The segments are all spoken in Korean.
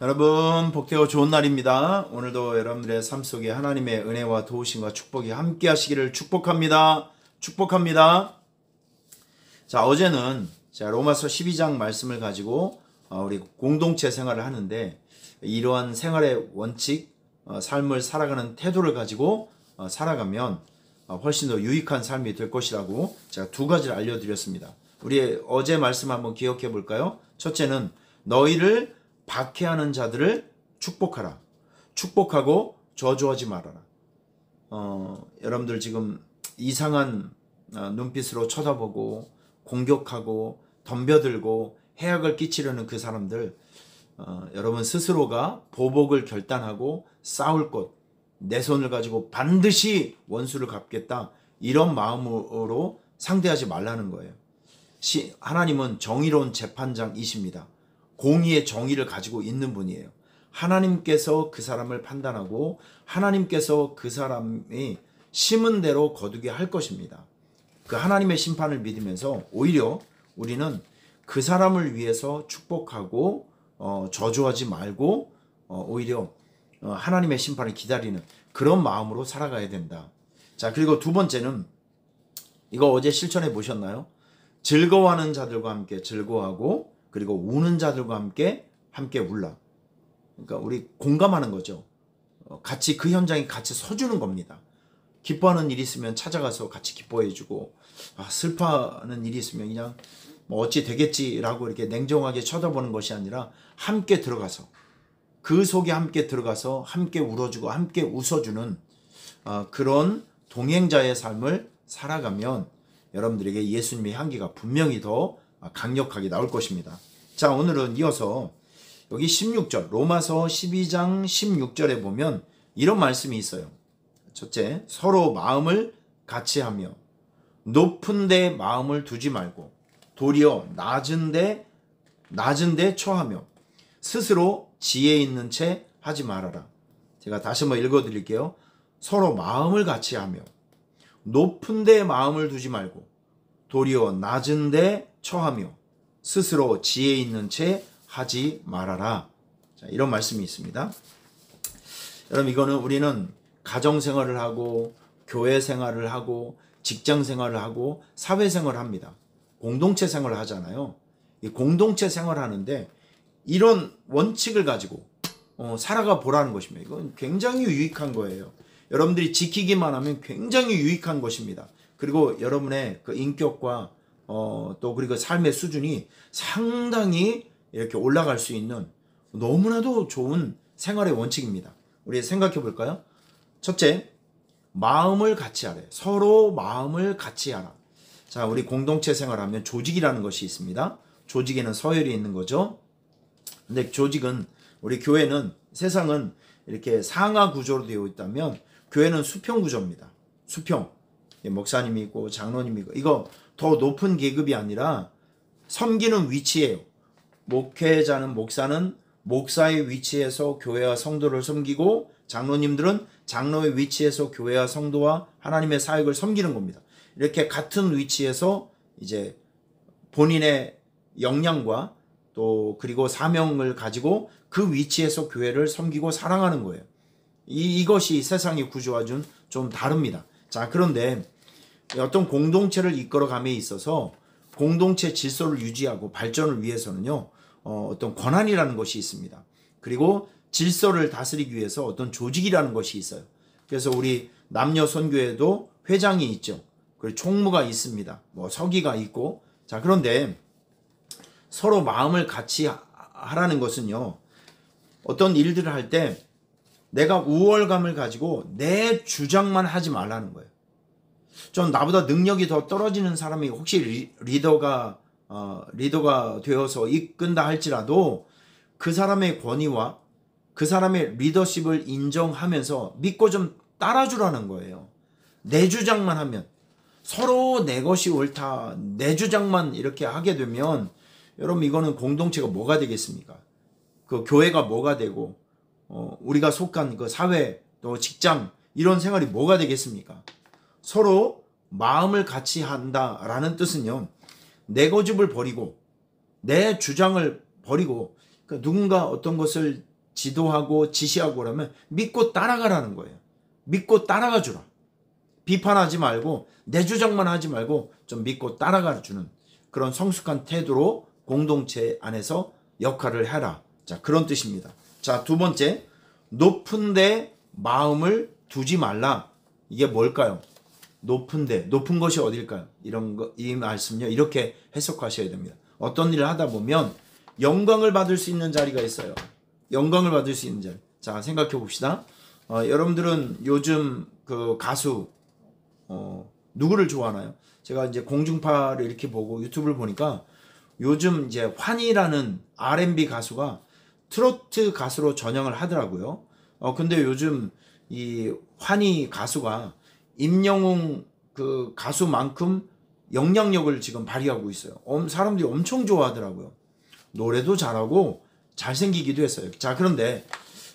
여러분 복되고 좋은 날입니다. 오늘도 여러분들의 삶 속에 하나님의 은혜와 도우심과 축복이 함께 하시기를 축복합니다. 축복합니다. 자, 어제는 로마서 12장 말씀을 가지고 우리 공동체 생활을 하는데, 이러한 생활의 원칙, 삶을 살아가는 태도를 가지고 살아가면 훨씬 더 유익한 삶이 될 것이라고 제가 두 가지를 알려드렸습니다. 우리 어제 말씀 한번 기억해 볼까요? 첫째는 너희를 박해하는 자들을 축복하라. 축복하고 저주하지 말아라. 여러분들 지금 이상한 눈빛으로 쳐다보고 공격하고 덤벼들고 해악을 끼치려는 그 사람들, 여러분 스스로가 보복을 결단하고 싸울 것, 내 손을 가지고 반드시 원수를 갚겠다, 이런 마음으로 상대하지 말라는 거예요. 하나님은 정의로운 재판장이십니다. 공의의 정의를 가지고 있는 분이에요. 하나님께서 그 사람을 판단하고 하나님께서 그 사람이 심은 대로 거두게 할 것입니다. 그 하나님의 심판을 믿으면서 오히려 우리는 그 사람을 위해서 축복하고 저주하지 말고 오히려 하나님의 심판을 기다리는 그런 마음으로 살아가야 된다. 자, 그리고 두 번째는 이거 어제 실천해 보셨나요? 즐거워하는 자들과 함께 즐거워하고, 그리고 우는 자들과 함께 울라. 그러니까 우리 공감하는 거죠. 같이 그 현장에 같이 서주는 겁니다. 기뻐하는 일이 있으면 찾아가서 같이 기뻐해주고, 슬퍼하는 일이 있으면 그냥 뭐 어찌 되겠지라고 이렇게 냉정하게 쳐다보는 것이 아니라 함께 들어가서, 그 속에 함께 들어가서 함께 울어주고 함께 웃어주는 그런 동행자의 삶을 살아가면 여러분들에게 예수님의 향기가 분명히 더 강력하게 나올 것입니다. 자, 오늘은 이어서 여기 16절, 로마서 12장 16절에 보면 이런 말씀이 있어요. 첫째, 서로 마음을 같이 하며 높은 데 마음을 두지 말고 도리어 낮은 데 처하며 스스로 지혜 있는 채 하지 말아라. 제가 다시 한번 읽어드릴게요. 서로 마음을 같이 하며 높은 데 마음을 두지 말고 도리어 낮은 데 처하며 스스로 지혜 있는 채 하지 말아라. 자, 이런 말씀이 있습니다. 여러분, 이거는 우리는 가정생활을 하고 교회 생활을 하고 직장 생활을 하고 사회 생활을 합니다. 공동체 생활을 하잖아요. 이 공동체 생활을 하는데 이런 원칙을 가지고 살아가 보라는 것입니다. 이건 굉장히 유익한 거예요. 여러분들이 지키기만 하면 굉장히 유익한 것입니다. 그리고 여러분의 그 인격과 또 그리고 삶의 수준이 상당히 이렇게 올라갈 수 있는 너무나도 좋은 생활의 원칙입니다. 우리 생각해 볼까요? 첫째, 마음을 같이 하래. 서로 마음을 같이 하라. 자, 우리 공동체 생활하면 조직이라는 것이 있습니다. 조직에는 서열이 있는 거죠. 근데 조직은, 우리 교회는, 세상은 이렇게 상하 구조로 되어 있다면 교회는 수평 구조입니다. 수평. 목사님이 있고 장로님이 있고, 이거 더 높은 계급이 아니라 섬기는 위치예요. 목회자는, 목사는 목사의 위치에서 교회와 성도를 섬기고, 장로님들은 장로의 위치에서 교회와 성도와 하나님의 사역을 섬기는 겁니다. 이렇게 같은 위치에서 이제 본인의 역량과 또 그리고 사명을 가지고 그 위치에서 교회를 섬기고 사랑하는 거예요. 이것이 세상의 구조와 좀 다릅니다. 자, 그런데 어떤 공동체를 이끌어감에 있어서 공동체 질서를 유지하고 발전을 위해서는요, 어떤 권한이라는 것이 있습니다. 그리고 질서를 다스리기 위해서 어떤 조직이라는 것이 있어요. 그래서 우리 남녀 선교회도 회장이 있죠. 그리고 총무가 있습니다. 뭐 서기가 있고. 자, 그런데 서로 마음을 같이 하라는 것은요, 어떤 일들을 할 때 내가 우월감을 가지고 내 주장만 하지 말라는 거예요. 좀 나보다 능력이 더 떨어지는 사람이 혹시 리더가 되어서 이끈다 할지라도 그 사람의 권위와 그 사람의 리더십을 인정하면서 믿고 좀 따라주라는 거예요. 내 주장만 하면, 서로 내 것이 옳다, 내 주장만 이렇게 하게 되면 여러분, 이거는 공동체가 뭐가 되겠습니까? 그 교회가 뭐가 되고 우리가 속한 그 사회 또 직장 이런 생활이 뭐가 되겠습니까? 서로 마음을 같이 한다라는 뜻은요, 내 고집을 버리고 내 주장을 버리고, 그러니까 누군가 어떤 것을 지도하고 지시하고 그러면 믿고 따라가라는 거예요. 믿고 따라가 주라. 비판하지 말고 내 주장만 하지 말고 좀 믿고 따라가 주는 그런 성숙한 태도로 공동체 안에서 역할을 해라. 자, 그런 뜻입니다. 자, 두 번째, 높은데 마음을 두지 말라. 이게 뭘까요? 높은데, 높은 것이 어딜까요? 이 말씀요, 이렇게 해석하셔야 됩니다. 어떤 일을 하다 보면 영광을 받을 수 있는 자리가 있어요. 영광을 받을 수 있는 자리. 자, 생각해 봅시다. 여러분들은 요즘 그 가수, 누구를 좋아하나요? 제가 이제 공중파를 이렇게 보고 유튜브를 보니까 요즘 이제 환희라는 R&B 가수가 트로트 가수로 전향을 하더라고요. 근데 요즘 이 환희 가수가 임영웅 그 가수만큼 영향력을 지금 발휘하고 있어요. 사람들이 엄청 좋아하더라고요. 노래도 잘하고 잘생기기도 했어요. 자, 그런데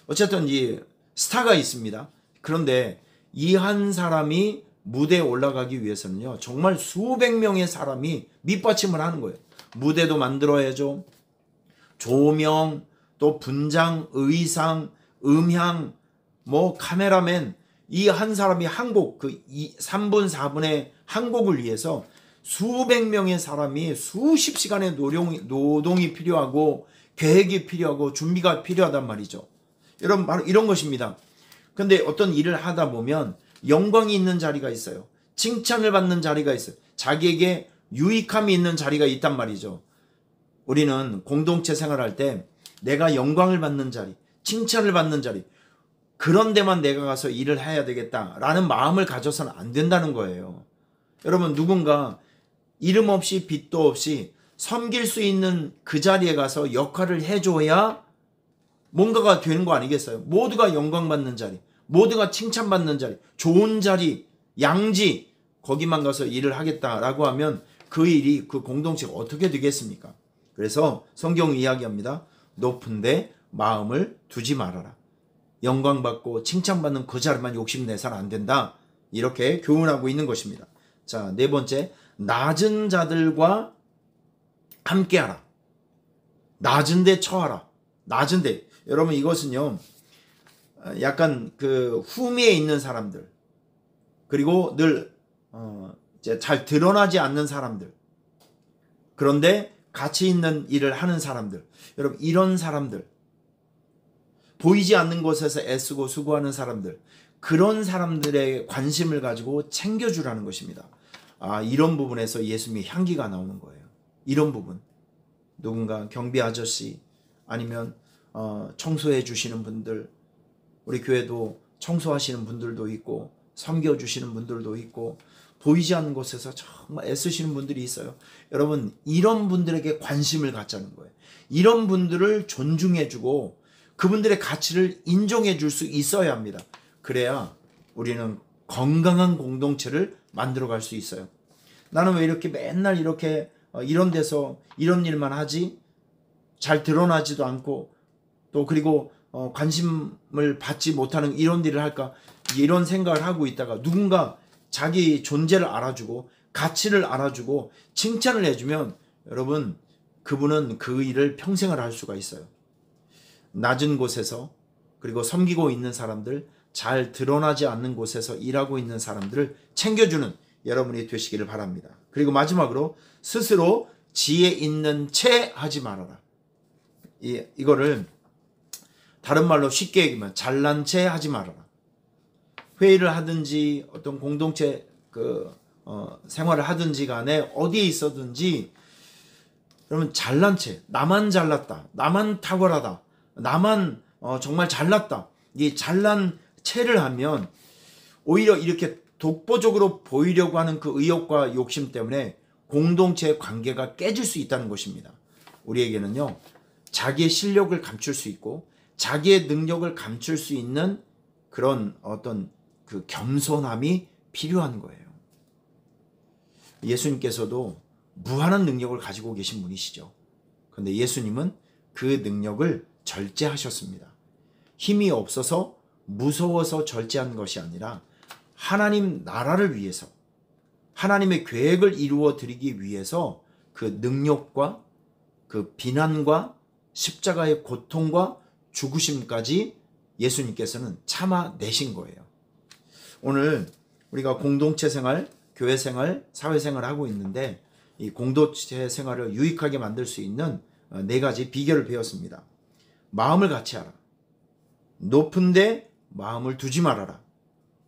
어쨌든 이 스타가 있습니다. 그런데 이 한 사람이 무대에 올라가기 위해서는요, 정말 수백 명의 사람이 밑받침을 하는 거예요. 무대도 만들어야죠. 조명, 또 분장, 의상, 음향, 뭐 카메라맨, 이 한 사람이 한 곡, 그 3분, 4분의 한 곡을 위해서 수백 명의 사람이 수십 시간의 노동이 필요하고 계획이 필요하고 준비가 필요하단 말이죠. 여러분, 바로 이런 것입니다. 근데 어떤 일을 하다 보면 영광이 있는 자리가 있어요. 칭찬을 받는 자리가 있어요. 자기에게 유익함이 있는 자리가 있단 말이죠. 우리는 공동체 생활할 때 내가 영광을 받는 자리, 칭찬을 받는 자리, 그런 데만 내가 가서 일을 해야 되겠다라는 마음을 가져서는 안 된다는 거예요. 여러분, 누군가 이름 없이 빚도 없이 섬길 수 있는 그 자리에 가서 역할을 해줘야 뭔가가 되는 거 아니겠어요? 모두가 영광받는 자리, 모두가 칭찬받는 자리, 좋은 자리, 양지, 거기만 가서 일을 하겠다라고 하면 그 일이, 그 공동체가 어떻게 되겠습니까? 그래서 성경 이야기합니다. 높은데 마음을 두지 말아라. 영광받고 칭찬받는 그 자리만 욕심내서는 안 된다. 이렇게 교훈하고 있는 것입니다. 자, 네 번째, 낮은 자들과 함께하라. 낮은 데 처하라. 낮은 데. 여러분, 이것은요, 약간 그 후미에 있는 사람들, 그리고 늘 이제 잘 드러나지 않는 사람들, 그런데 가치 있는 일을 하는 사람들, 여러분, 이런 사람들, 보이지 않는 곳에서 애쓰고 수고하는 사람들, 그런 사람들의 관심을 가지고 챙겨주라는 것입니다. 이런 부분에서 예수님의 향기가 나오는 거예요. 이런 부분, 누군가 경비 아저씨, 아니면 청소해 주시는 분들, 우리 교회도 청소하시는 분들도 있고 섬겨주시는 분들도 있고 보이지 않는 곳에서 정말 애쓰시는 분들이 있어요. 여러분, 이런 분들에게 관심을 갖자는 거예요. 이런 분들을 존중해주고 그분들의 가치를 인정해 줄 수 있어야 합니다. 그래야 우리는 건강한 공동체를 만들어갈 수 있어요. 나는 왜 이렇게 맨날 이렇게 이런 데서 이런 일만 하지? 잘 드러나지도 않고 또 그리고 관심을 받지 못하는 이런 일을 할까? 이런 생각을 하고 있다가 누군가 자기 존재를 알아주고 가치를 알아주고 칭찬을 해주면 여러분, 그분은 그 일을 평생을 할 수가 있어요. 낮은 곳에서, 그리고 섬기고 있는 사람들, 잘 드러나지 않는 곳에서 일하고 있는 사람들을 챙겨주는 여러분이 되시기를 바랍니다. 그리고 마지막으로, 스스로 지혜 있는 채 하지 말아라. 이거를 다른 말로 쉽게 얘기하면 잘난 채 하지 말아라. 회의를 하든지 어떤 공동체 생활을 하든지 간에 어디에 있었든지, 여러분, 잘난 채, 나만 잘났다, 나만 탁월하다, 나만 정말 잘났다, 이 잘난 채를 하면 오히려 이렇게 독보적으로 보이려고 하는 그 의욕과 욕심 때문에 공동체의 관계가 깨질 수 있다는 것입니다. 우리에게는요, 자기의 실력을 감출 수 있고 자기의 능력을 감출 수 있는 그런 어떤 그 겸손함이 필요한 거예요. 예수님께서도 무한한 능력을 가지고 계신 분이시죠. 그런데 예수님은 그 능력을 절제하셨습니다. 힘이 없어서 무서워서 절제한 것이 아니라 하나님 나라를 위해서, 하나님의 계획을 이루어 드리기 위해서 그 능력과 그 비난과 십자가의 고통과 죽으심까지 예수님께서는 참아내신 거예요. 오늘 우리가 공동체 생활, 교회 생활, 사회 생활을 하고 있는데 이 공동체 생활을 유익하게 만들 수 있는 4가지 비결을 배웠습니다. 마음을 같이 하라. 높은 데 마음을 두지 말아라.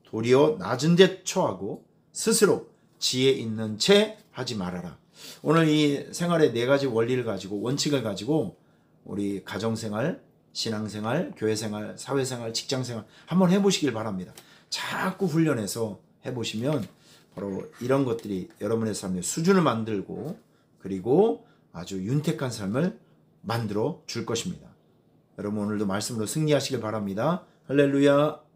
도리어 낮은 데 처하고 스스로 지혜 있는 채 하지 말아라. 오늘 이 생활의 4가지 원리를 가지고, 원칙을 가지고 우리 가정생활, 신앙생활, 교회생활, 사회생활, 직장생활 한번 해보시길 바랍니다. 자꾸 훈련해서 해보시면 바로 이런 것들이 여러분의 삶의 수준을 만들고 그리고 아주 윤택한 삶을 만들어 줄 것입니다. 여러분 오늘도 말씀으로 승리하시길 바랍니다. 할렐루야.